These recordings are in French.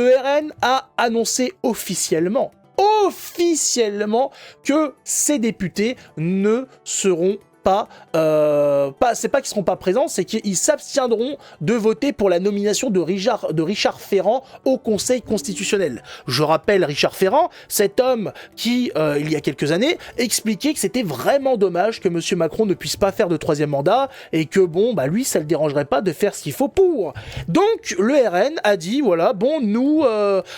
le RN a annoncé officiellement que ces députés ne seront c'est pas qu'ils seront pas présents, c'est qu'ils s'abstiendront de voter pour la nomination de Richard Ferrand au Conseil constitutionnel. Je rappelle Richard Ferrand, cet homme qui, il y a quelques années, expliquait que c'était vraiment dommage que Monsieur Macron ne puisse pas faire de troisième mandat et que lui, ça le dérangerait pas de faire ce qu'il faut pour. Donc, le RN a dit, voilà, bon, nous,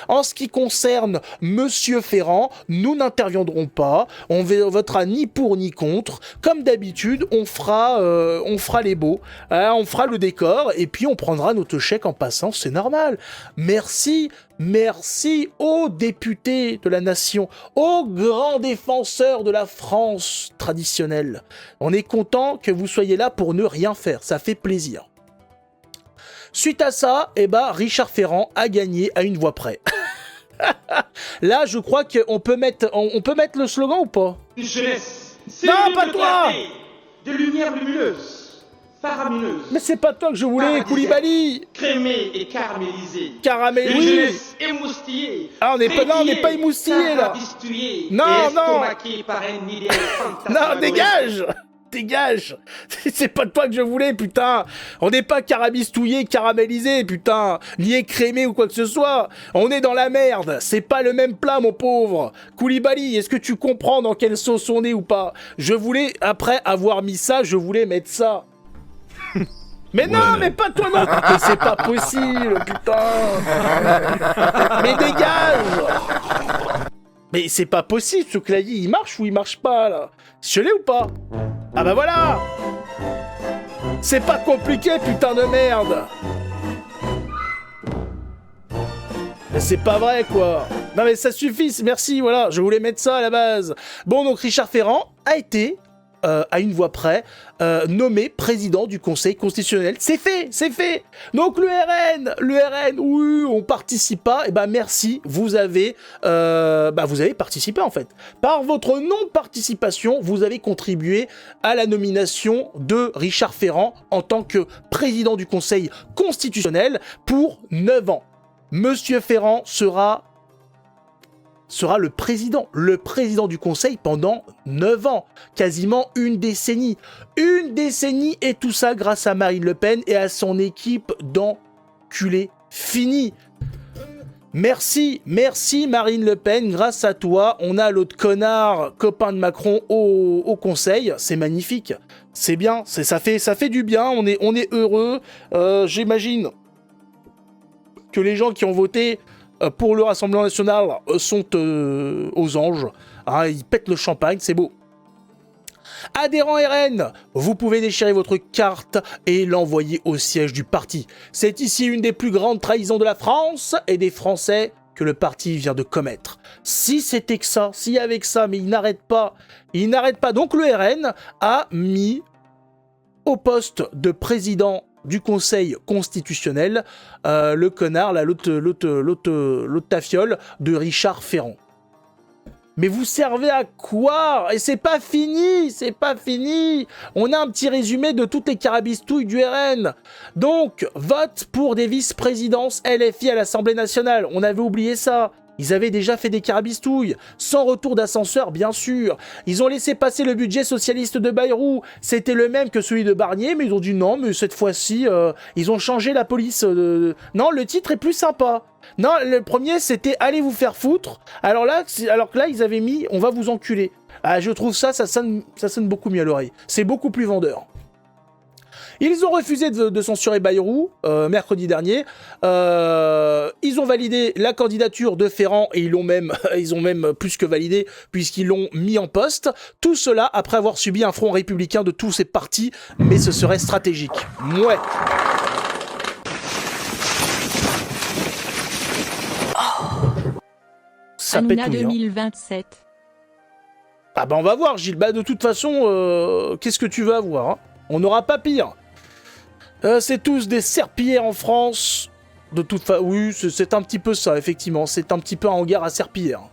en ce qui concerne Monsieur Ferrand, nous n'interviendrons pas, on votera ni pour ni contre, comme d'habitude, on fera les beaux, on fera le décor et puis on prendra notre chèque en passant, c'est normal. Merci aux députés de la nation, aux grands défenseurs de la France traditionnelle. On est content que vous soyez là pour ne rien faire, ça fait plaisir. Suite à ça, Richard Ferrand a gagné à une voix près. Là, je crois qu'on peut mettre le slogan ou pas? Une jeunesse. Non, pas toi. De lumière lumineuse, faramineuse. Mais c'est pas toi que je voulais, Koulibaly. Crémée et caramélisée. Une jeunesse émoustillée. Ah, on n'est pas émoustillé là. Non. Par un idéal non, dégage. C'est pas toi que je voulais, putain. On n'est pas carabistouillé, caramélisé, putain. Ni écrémé ou quoi que ce soit. On est dans la merde. C'est pas le même plat, mon pauvre. Koulibaly, est-ce que tu comprends dans quelle sauce on est ou pas? Je voulais, après avoir mis ça, je voulais mettre ça. Mais non, mais pas toi non. Mais c'est pas possible, putain. Mais dégage. Mais c'est pas possible, ce clavier, il marche ou il marche pas, là? Je l'ai ou pas? Ah bah voilà. C'est pas compliqué, putain de merde. Mais c'est pas vrai, quoi. Non mais ça suffit, merci, voilà, je voulais mettre ça à la base. Bon, donc Richard Ferrand a été, à une voix près, nommé président du Conseil constitutionnel. C'est fait. Donc le RN, oui, on participe pas. Et merci, vous avez participé en fait. Par votre non-participation, vous avez contribué à la nomination de Richard Ferrand en tant que président du Conseil constitutionnel pour 9 ans. Monsieur Ferrand sera le président du Conseil pendant 9 ans, quasiment une décennie. Une décennie, et tout ça grâce à Marine Le Pen et à son équipe d'enculés finis. Merci Marine Le Pen, grâce à toi, on a l'autre connard, copain de Macron, au Conseil, c'est magnifique. C'est bien, ça fait du bien, on est heureux, j'imagine que les gens qui ont voté pour le Rassemblement National sont aux anges. Hein, ils pètent le champagne, c'est beau. Adhérents RN, vous pouvez déchirer votre carte et l'envoyer au siège du parti. C'est ici une des plus grandes trahisons de la France et des Français que le parti vient de commettre. Si c'était que ça, s'il y avait que ça, mais il n'arrête pas. Donc le RN a mis au poste de président du Conseil constitutionnel, le connard, l'autre tafiole de Richard Ferrand. Mais vous servez à quoi? Et c'est pas fini. On a un petit résumé de toutes les carabistouilles du RN. Donc, vote pour des vice-présidences LFI à l'Assemblée nationale. On avait oublié ça. Ils avaient déjà fait des carabistouilles, sans retour d'ascenseur, bien sûr. Ils ont laissé passer le budget socialiste de Bayrou. C'était le même que celui de Barnier, mais ils ont dit non, mais cette fois-ci, ils ont changé la police. Non, le titre est plus sympa. Non, le premier, c'était « Allez vous faire foutre ». Alors que là, ils avaient mis « On va vous enculer ». Ah, je trouve ça sonne beaucoup mieux à l'oreille. C'est beaucoup plus vendeur. Ils ont refusé de censurer Bayrou mercredi dernier. Ils ont validé la candidature de Ferrand et ils ont même plus que validé puisqu'ils l'ont mis en poste. Tout cela après avoir subi un front républicain de tous ces partis, mais ce serait stratégique. Ouais. Ça Hanouna pète 2027. Ah bah on va voir Gilles. Bah de toute façon, qu'est-ce que tu veux avoir hein? On n'aura pas pire. C'est tous des serpillères en France. De toute façon, oui, c'est un petit peu ça, effectivement. C'est un petit peu un hangar à serpillères.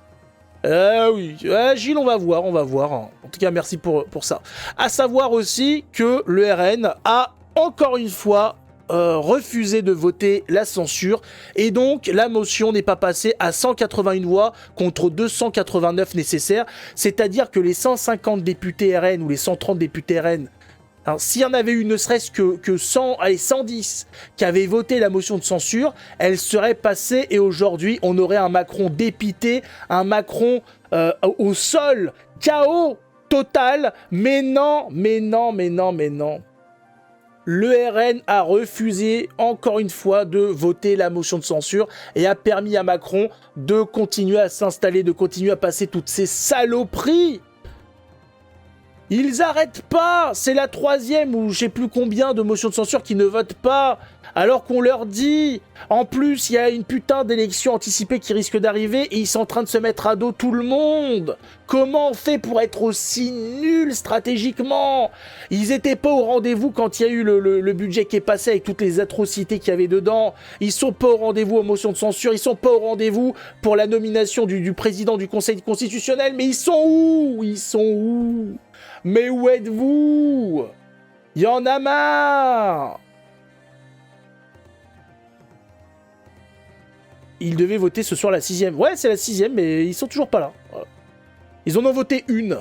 Oui, Gilles, on va voir. En tout cas, merci pour ça. À savoir aussi que le RN a, encore une fois, refusé de voter la censure et donc la motion n'est pas passée à 181 voix contre 289 nécessaires, c'est-à-dire que les 150 députés RN ou les 130 députés RN, hein, s'il y en avait eu ne serait-ce que 100, allez, 110 qui avaient voté la motion de censure, elle serait passée et aujourd'hui on aurait un Macron dépité, un Macron au sol, chaos total, mais non. Le RN a refusé encore une fois de voter la motion de censure et a permis à Macron de continuer à s'installer, de continuer à passer toutes ces saloperies. Ils arrêtent pas. C'est la 3e ou je sais plus combien de motions de censure qui ne votent pas, alors qu'on leur dit. En plus, il y a une putain d'élection anticipée qui risque d'arriver et ils sont en train de se mettre à dos tout le monde. Comment on fait pour être aussi nuls stratégiquement? Ils étaient pas au rendez-vous quand il y a eu le budget qui est passé avec toutes les atrocités qu'il y avait dedans. Ils sont pas au rendez-vous aux motions de censure. Ils sont pas au rendez-vous pour la nomination du président du Conseil constitutionnel. Mais ils sont où? Mais où êtes-vous? Y en a marre. Ils devaient voter ce soir la 6e. Ouais, c'est la 6e, mais ils sont toujours pas là. Voilà. Ils en ont voté une.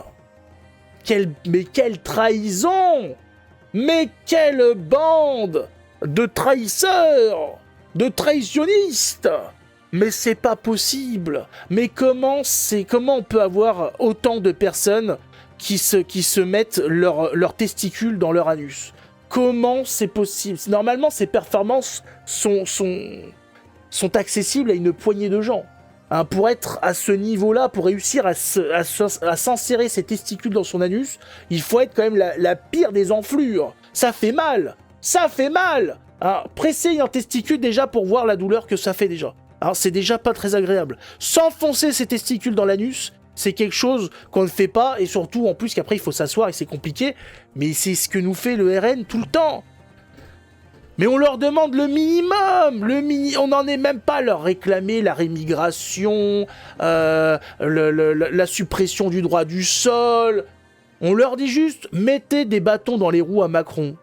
Mais quelle trahison! Mais quelle bande de trahisseurs! De trahisonnistes! Mais c'est pas possible! Mais comment on peut avoir autant de personnes qui se mettent leurs testicules dans leur anus? Comment c'est possible? Normalement, ces performances sont accessibles à une poignée de gens. Hein, pour être à ce niveau-là, pour réussir à s'insérer ses testicules dans son anus, il faut être quand même la pire des enflures. Ça fait mal. Hein, presser un testicule déjà pour voir la douleur que ça fait déjà. Hein, c'est déjà pas très agréable. S'enfoncer ses testicules dans l'anus, c'est quelque chose qu'on ne fait pas, et surtout en plus qu'après il faut s'asseoir et c'est compliqué, mais c'est ce que nous fait le RN tout le temps. Mais on leur demande le minimum, on n'en est même pas à leur réclamer la rémigration, la suppression du droit du sol. On leur dit juste, mettez des bâtons dans les roues à Macron.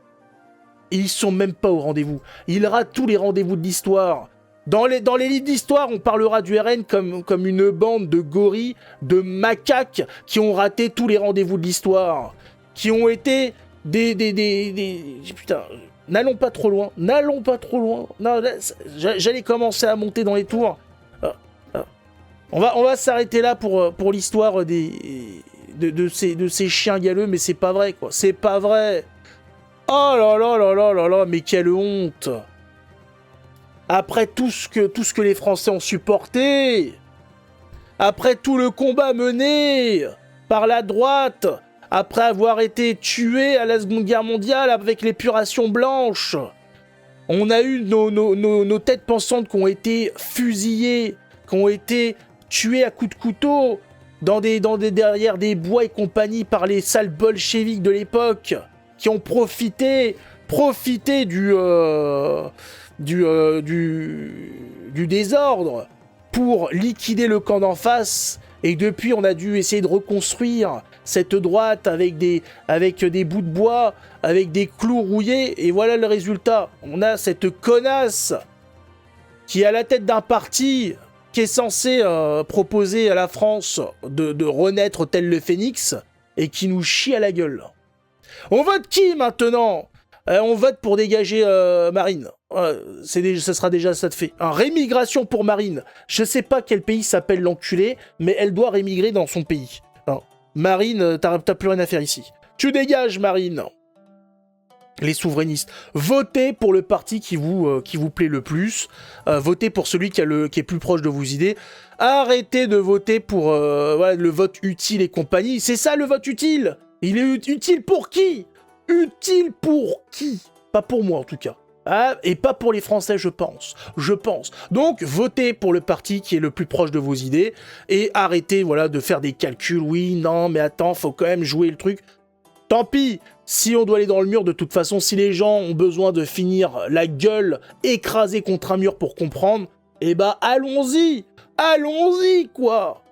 Et ils sont même pas au rendez-vous. Ils ratent tous les rendez-vous de l'histoire. Dans les livres d'histoire, on parlera du RN comme une bande de gorilles, de macaques qui ont raté tous les rendez-vous de l'histoire. Qui ont été Putain... N'allons pas trop loin. Non, j'allais commencer à monter dans les tours. On va s'arrêter là pour l'histoire de ces chiens galeux, mais c'est pas vrai, quoi. C'est pas vrai. Oh là, mais quelle honte. Après tout ce que les Français ont supporté, après tout le combat mené par la droite, après avoir été tués à la Seconde Guerre mondiale avec l'épuration blanche, on a eu nos têtes pensantes qui ont été fusillées, qui ont été tuées à coups de couteau derrière des bois et compagnie par les sales bolcheviks de l'époque, qui ont profité du désordre pour liquider le camp d'en face. Et depuis, on a dû essayer de reconstruire cette droite avec des bouts de bois, avec des clous rouillés, et voilà le résultat. On a cette connasse qui est à la tête d'un parti qui est censé proposer à la France de renaître tel le phénix, et qui nous chie à la gueule. On vote qui maintenant? On vote pour dégager Marine. Ça sera déjà ça de fait. Rémigration pour Marine. Je sais pas quel pays s'appelle l'enculé, mais elle doit rémigrer dans son pays. Alors, Marine, t'as plus rien à faire ici. Tu dégages, Marine. Les souverainistes. Votez pour le parti qui vous plaît le plus. Votez pour celui qui est plus proche de vos idées. Arrêtez de voter pour le vote utile et compagnie. C'est ça le vote utile. Il est utile pour qui? Utile pour qui? Pas pour moi en tout cas. Ah, et pas pour les Français, je pense. Donc, votez pour le parti qui est le plus proche de vos idées et arrêtez, de faire des calculs. Oui, non, mais attends, faut quand même jouer le truc. Tant pis, si on doit aller dans le mur, de toute façon, si les gens ont besoin de finir la gueule écrasée contre un mur pour comprendre, eh ben, allons-y, quoi.